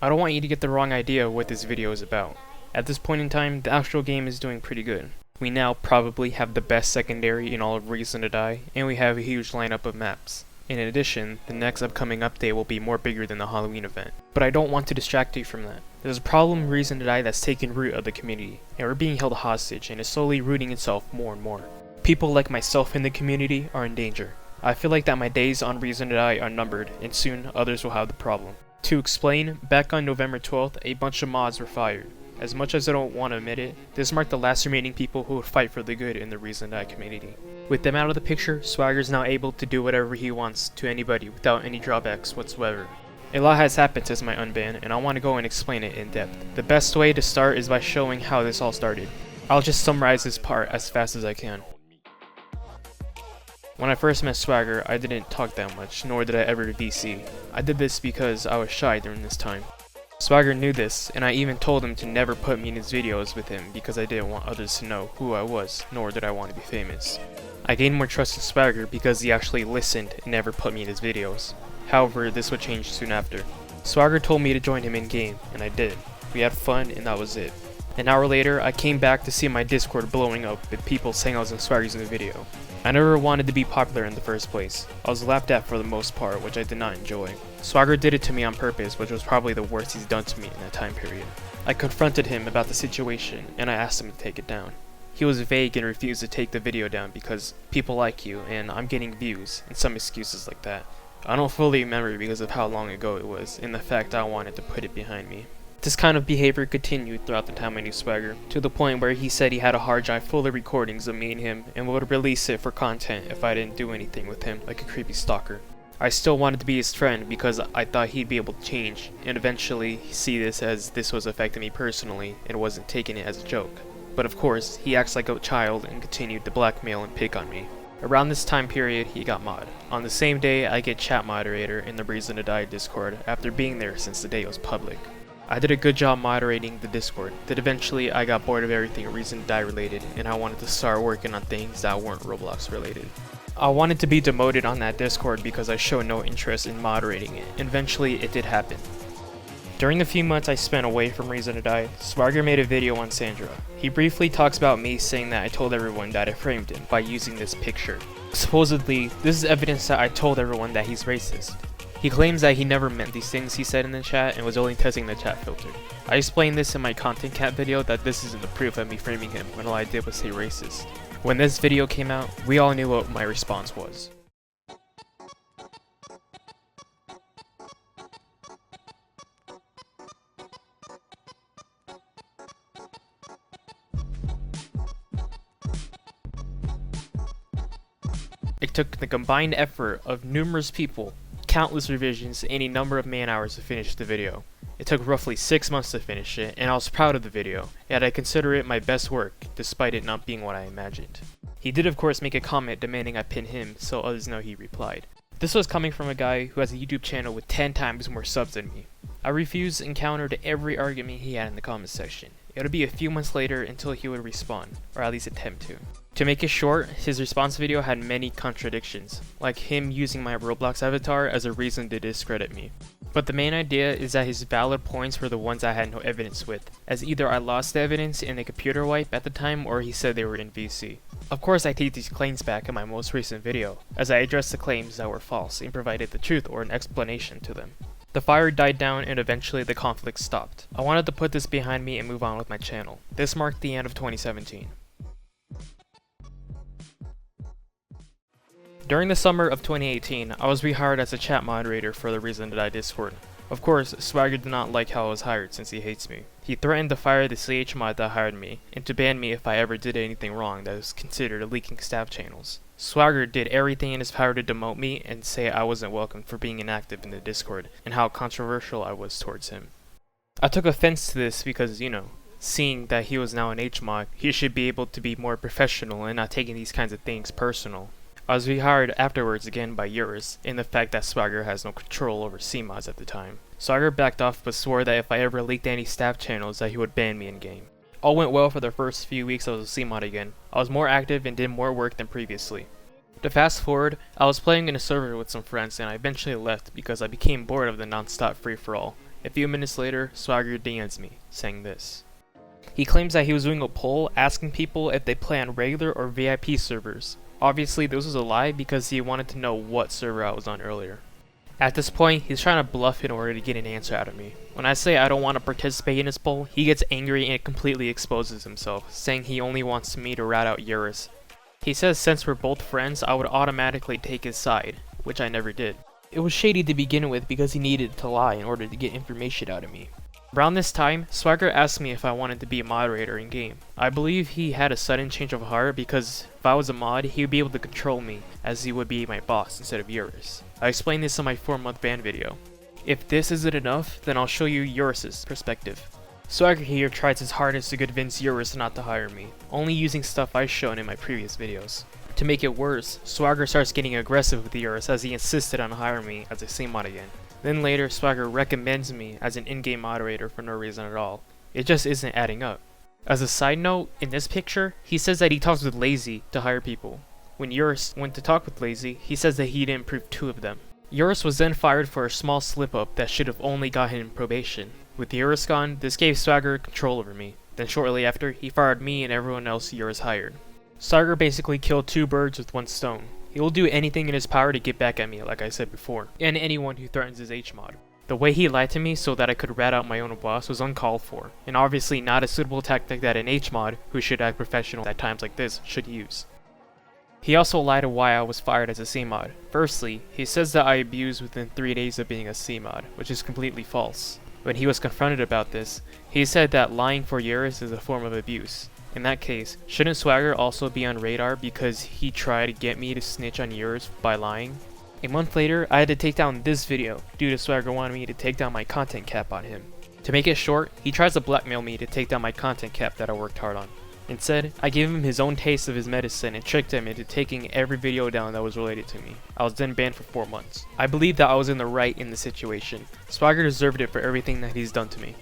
I don't want you to get the wrong idea of what this video is about. At this point in time, the actual game is doing pretty good. We now probably have the best secondary in all of Reason to Die, and we have a huge lineup of maps. In addition, the next upcoming update will be more bigger than the Halloween event. But I don't want to distract you from that. There's a problem in Reason to Die that's taken root of the community, and we're being held hostage and is slowly rooting itself more and more. People like myself in the community are in danger. I feel like that my days on Reason to Die are numbered, and soon others will have the problem. To explain, back on November 12th, a bunch of mods were fired. As much as I don't want to admit it, this marked the last remaining people who would fight for the good in the Reason to Die community. With them out of the picture, Swagger's now able to do whatever he wants to anybody without any drawbacks whatsoever. A lot has happened since my unban, and I want to go and explain it in depth. The best way to start is by showing how this all started. I'll just summarize this part as fast as I can. When I first met Swagger, I didn't talk that much, nor did I ever VC. I did this because I was shy during this time. Swagger knew this, and I even told him to never put me in his videos with him because I didn't want others to know who I was, nor did I want to be famous. I gained more trust in Swagger because he actually listened and never put me in his videos. However, this would change soon after. Swagger told me to join him in game, and I did. We had fun, and that was it. An hour later, I came back to see my Discord blowing up with people saying I was in Swagger's new video. I never wanted to be popular in the first place. I was laughed at for the most part, which I did not enjoy. Swagger did it to me on purpose, which was probably the worst he's done to me in that time period. I confronted him about the situation, and I asked him to take it down. He was vague and refused to take the video down because people like you, and I'm getting views, and some excuses like that. I don't fully remember because of how long ago it was, and the fact I wanted to put it behind me. This kind of behavior continued throughout the time I knew Swagger, to the point where he said he had a hard drive full of recordings of me and him, and would release it for content if I didn't do anything with him like a creepy stalker. I still wanted to be his friend because I thought he'd be able to change, and eventually see this as this was affecting me personally, and wasn't taking it as a joke. But of course, he acts like a child and continued to blackmail and pick on me. Around this time period, he got mod. On the same day, I get chat moderator in the Reason to Die Discord after being there since the day it was public. I did a good job moderating the Discord, that eventually I got bored of everything Reason to Die related, and I wanted to start working on things that weren't Roblox related. I wanted to be demoted on that Discord because I showed no interest in moderating it, and eventually it did happen. During the few months I spent away from Reason to Die, Swagger made a video on Sandra. He briefly talks about me saying that I told everyone that I framed him by using this picture. Supposedly, this is evidence that I told everyone that he's racist. He claims that he never meant these things he said in the chat and was only testing the chat filter. I explained this in my content cat video that this isn't the proof of me framing him when all I did was say racist. When this video came out, we all knew what my response was. It took the combined effort of numerous people, countless revisions, and a number of man hours to finish the video. It took roughly 6 months to finish it, and I was proud of the video, and I consider it my best work, despite it not being what I imagined. He did of course make a comment demanding I pin him, so others know he replied. This was coming from a guy who has a YouTube channel with 10 times more subs than me. I refused and countered every argument he had in the comments section. It would be a few months later until he would respond, or at least attempt to. To make it short, his response video had many contradictions, like him using my Roblox avatar as a reason to discredit me. But the main idea is that his valid points were the ones I had no evidence with, as either I lost the evidence in a computer wipe at the time or he said they were in VC. Of course I take these claims back in my most recent video, as I addressed the claims that were false and provided the truth or an explanation to them. The fire died down and eventually the conflict stopped. I wanted to put this behind me and move on with my channel. This marked the end of 2017. During the summer of 2018, I was rehired as a chat moderator for the Reason to Die Discord. Of course, Swagger did not like how I was hired since he hates me. He threatened to fire the CH mod that hired me, and to ban me if I ever did anything wrong that was considered leaking staff channels. Swagger did everything in his power to demote me and say I wasn't welcome for being inactive in the Discord, and how controversial I was towards him. I took offense to this because, seeing that he was now an H-mod, he should be able to be more professional and not taking these kinds of things personal. I was rehired afterwards again by Eurus, in the fact that Swagger has no control over C-mods at the time. Swagger backed off but swore that if I ever leaked any staff channels that he would ban me in-game. All went well for the first few weeks I was a C-mod again. I was more active and did more work than previously. To fast forward, I was playing in a server with some friends and I eventually left because I became bored of the non-stop free-for-all, A few minutes later, Swagger DMs me, saying this. He claims that he was doing a poll asking people if they play on regular or VIP servers. Obviously this was a lie because he wanted to know what server I was on earlier. At this point, he's trying to bluff in order to get an answer out of me. When I say I don't want to participate in his poll, he gets angry and completely exposes himself, saying he only wants me to rat out Eurus. He says since we're both friends, I would automatically take his side, which I never did. It was shady to begin with because he needed to lie in order to get information out of me. Around this time, Swagger asked me if I wanted to be a moderator in game. I believe he had a sudden change of heart because if I was a mod, he would be able to control me as he would be my boss instead of Eurus. I explained this in my 4-month ban video. If this isn't enough, then I'll show you Eurus's perspective. Swagger here tries his hardest to convince Eurus not to hire me, only using stuff I've shown in my previous videos. To make it worse, Swagger starts getting aggressive with Eurus as he insisted on hiring me as a C-mod again. Then later, Swagger recommends me as an in-game moderator for no reason at all. It just isn't adding up. As a side note, in this picture, he says that he talks with Lazy to hire people. When Eurus went to talk with Lazy, he says that he didn't prove 2 of them. Eurus was then fired for a small slip-up that should have only got him probation. With Eurus gone, this gave Swagger control over me. Then shortly after, he fired me and everyone else Eurus hired. Swagger basically killed 2 birds with 1 stone. He will do anything in his power to get back at me, like I said before, and anyone who threatens his HMod. The way he lied to me so that I could rat out my own boss was uncalled for, and obviously not a suitable tactic that an HMod, who should act professional at times like this, should use. He also lied to why I was fired as a C-mod. Firstly, he says that I abused within 3 days of being a C-mod, which is completely false. When he was confronted about this, he said that lying for Eurus is a form of abuse. In that case, shouldn't Swagger also be on radar because he tried to get me to snitch on Eurus by lying? A month later, I had to take down this video due to Swagger wanting me to take down my content cap on him. To make it short, he tries to blackmail me to take down my content cap that I worked hard on. Instead, I gave him his own taste of his medicine and tricked him into taking every video down that was related to me. I was then banned for 4 months. I believe that I was in the right in the situation. Swagger deserved it for everything that he's done to me.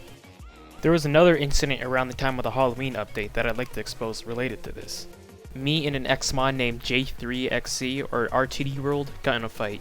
There was another incident around the time of the Halloween update that I'd like to expose related to this. Me and an ex-mod named J3XC or R2D World got in a fight.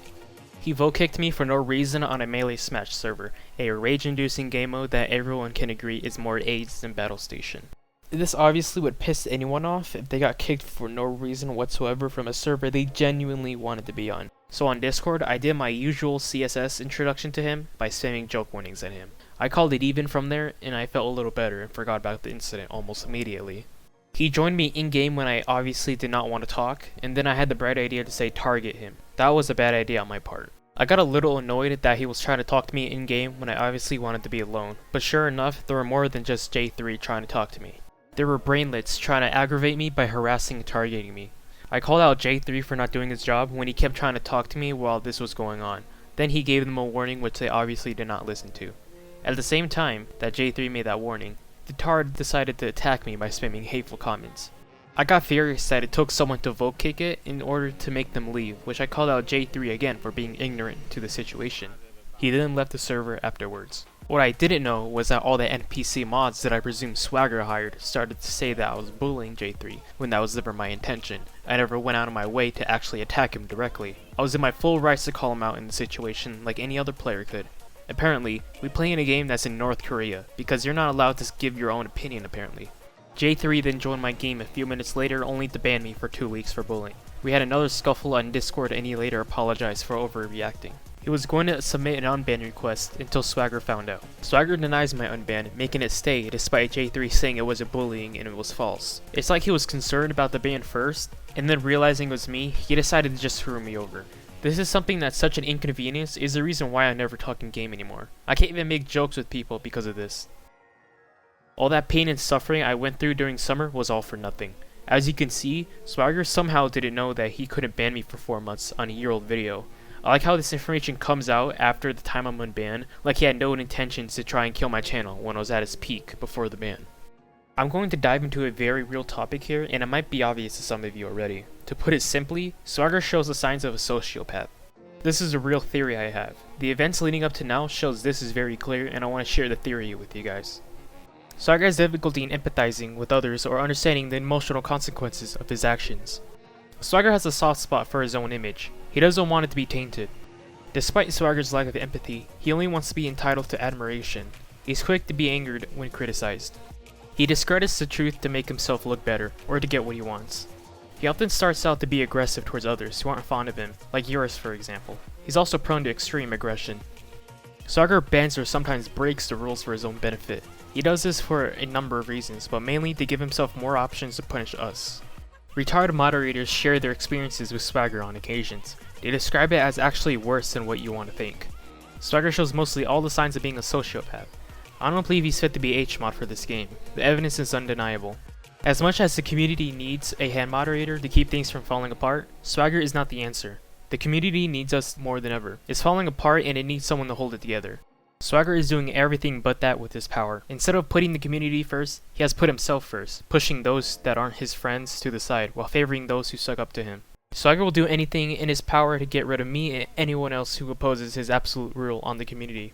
He vote kicked me for no reason on a melee smash server, a rage-inducing game mode that everyone can agree is more AIDS than Battle Station. This obviously would piss anyone off if they got kicked for no reason whatsoever from a server they genuinely wanted to be on. So on Discord, I did my usual CSS introduction to him by spamming joke warnings at him. I called it even from there, and I felt a little better and forgot about the incident almost immediately. He joined me in-game when I obviously did not want to talk, and then I had the bright idea to say target him. That was a bad idea on my part. I got a little annoyed that he was trying to talk to me in-game when I obviously wanted to be alone, but sure enough, there were more than just J3 trying to talk to me. There were brainlets trying to aggravate me by harassing and targeting me. I called out J3 for not doing his job when he kept trying to talk to me while this was going on. Then he gave them a warning which they obviously did not listen to. At the same time that J3 made that warning, the tard decided to attack me by spamming hateful comments. I got furious that it took someone to vote kick it in order to make them leave, which I called out J3 again for being ignorant to the situation. He then left the server afterwards. What I didn't know was that all the NPC mods that I presume Swagger hired started to say that I was bullying J3 when that was never my intention. I never went out of my way to actually attack him directly. I was in my full rights to call him out in the situation like any other player could. Apparently, we play in a game that's in North Korea, because you're not allowed to give your own opinion apparently. J3 then joined my game a few minutes later only to ban me for 2 weeks for bullying. We had another scuffle on Discord and he later apologized for overreacting. He was going to submit an unban request until Swagger found out. Swagger denies my unban, making it stay despite J3 saying it wasn't bullying and it was false. It's like he was concerned about the ban first, and then realizing it was me, he decided to just screw me over. This is something that's such an inconvenience is the reason why I never talk in game anymore. I can't even make jokes with people because of this. All that pain and suffering I went through during summer was all for nothing. As you can see, Swagger somehow didn't know that he couldn't ban me for 4 months on a year-old video. I like how this information comes out after the time I'm unbanned, like he had no intentions to try and kill my channel when I was at its peak before the ban. I'm going to dive into a very real topic here, and it might be obvious to some of you already. To put it simply, Swagger shows the signs of a sociopath. This is a real theory I have. The events leading up to now shows this is very clear, and I want to share the theory with you guys. Swagger has difficulty in empathizing with others or understanding the emotional consequences of his actions. Swagger has a soft spot for his own image. He doesn't want it to be tainted. Despite Swagger's lack of empathy, he only wants to be entitled to admiration. He's quick to be angered when criticized. He discredits the truth to make himself look better, or to get what he wants. He often starts out to be aggressive towards others who aren't fond of him, like yours for example. He's also prone to extreme aggression. Swagger bends or sometimes breaks the rules for his own benefit. He does this for a number of reasons, but mainly to give himself more options to punish us. Retired moderators share their experiences with Swagger on occasions. They describe it as actually worse than what you want to think. Swagger shows mostly all the signs of being a sociopath. I don't believe he's fit to be HMod for this game. The evidence is undeniable. As much as the community needs a hand moderator to keep things from falling apart, Swagger is not the answer. The community needs us more than ever. It's falling apart and it needs someone to hold it together. Swagger is doing everything but that with his power. Instead of putting the community first, he has put himself first, pushing those that aren't his friends to the side while favoring those who suck up to him. Swagger will do anything in his power to get rid of me and anyone else who opposes his absolute rule on the community.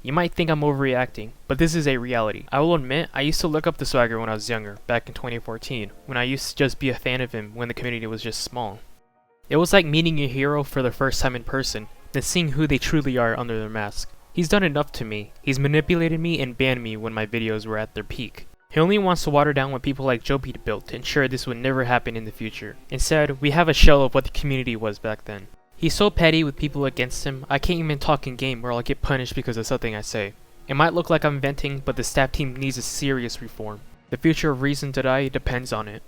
You might think I'm overreacting, but this is a reality. I will admit, I used to look up to Swagger when I was younger, back in 2014, when I used to just be a fan of him when the community was just small. It was like meeting a hero for the first time in person, then seeing who they truly are under their mask. He's done enough to me. He's manipulated me and banned me when my videos were at their peak. He only wants to water down what people like Jopie built to ensure this would never happen in the future. Instead, we have a shell of what the community was back then. He's so petty with people against him, I can't even talk in game or I'll get punished because of something I say. It might look like I'm venting, but the staff team needs a serious reform. The future of Reason to Die depends on it.